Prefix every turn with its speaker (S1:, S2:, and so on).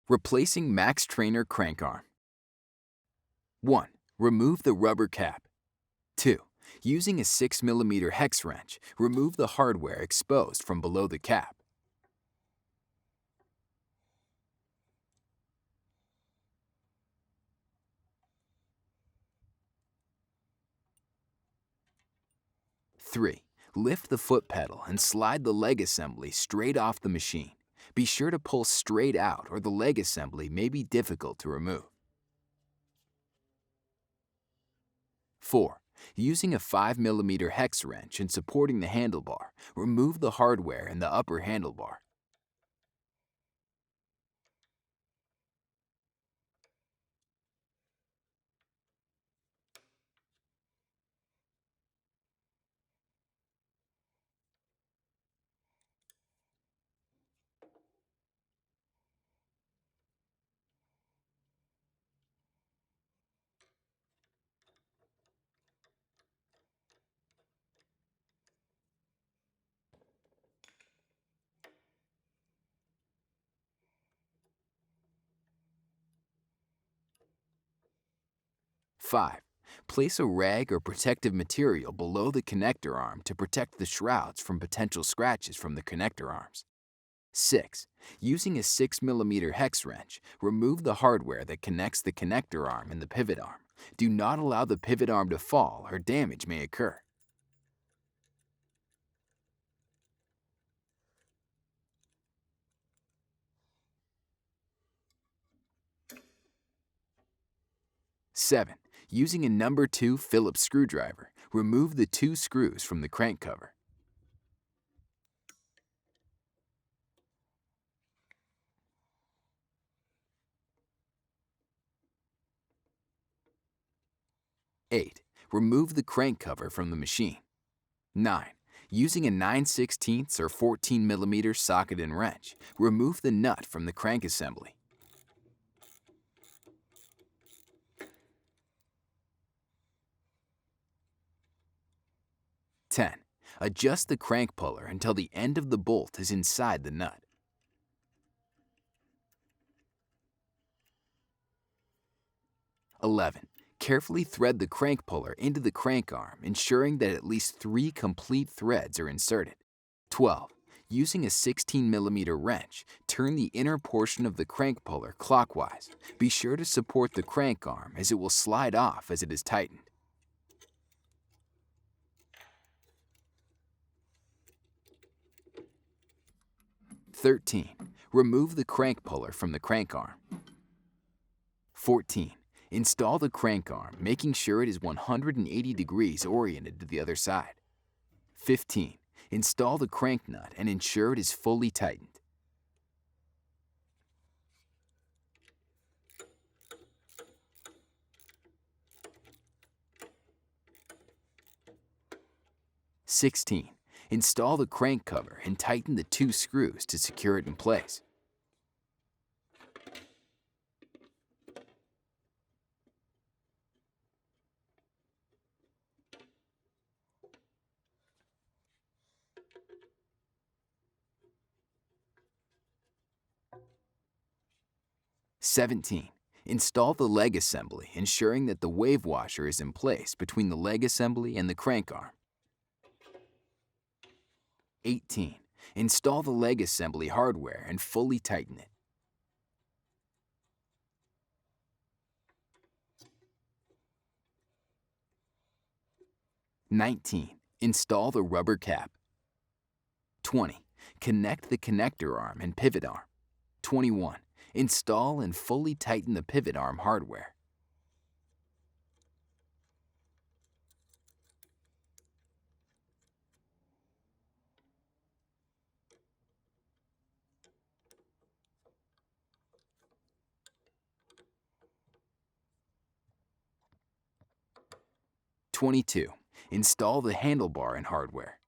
S1: Replacing Max Trainer crank arm. 1. Remove the rubber cap. 2. Using a 6mm hex wrench, remove the hardware exposed from below the cap. Three. Lift the foot pedal and slide the leg assembly straight off the machine. Be sure to pull straight out or the leg assembly may be difficult to remove. 4. Using a 5mm hex wrench and supporting the handlebar, remove the hardware in the upper handlebar. 5. Place a rag or protective material below the connector arm to protect the shrouds from potential scratches from the connector arms. 6. Using a 6mm hex wrench, remove the hardware that connects the connector arm and the pivot arm. Do not allow the pivot arm to fall or damage may occur. Seven. Using a number 2 Phillips screwdriver, remove the 2 screws from the crank cover. 8. Remove the crank cover from the machine. 9. Using a 9/16 or 14mm socket and wrench, remove the nut from the crank assembly. 10. Adjust the crank puller until the end of the bolt is inside the nut. 11. Carefully thread the crank puller into the crank arm, ensuring that at least 3 complete threads are inserted. 12. Using a 16mm wrench, turn the inner portion of the crank puller clockwise. Be sure to support the crank arm as it will slide off as it is tightened. 13. Remove the crank puller from the crank arm. 14. Install the crank arm, making sure it is 180 degrees oriented to the other side. 15. Install the crank nut and ensure it is fully tightened. 16. Install the crank cover and tighten the 2 screws to secure it in place. 17. Install the leg assembly, ensuring that the wave washer is in place between the leg assembly and the crank arm. 18. Install the leg assembly hardware and fully tighten it. 19. Install the rubber cap. 20. Connect the connector arm and pivot arm. 21. Install and fully tighten the pivot arm hardware. 22. Install the handlebar and hardware.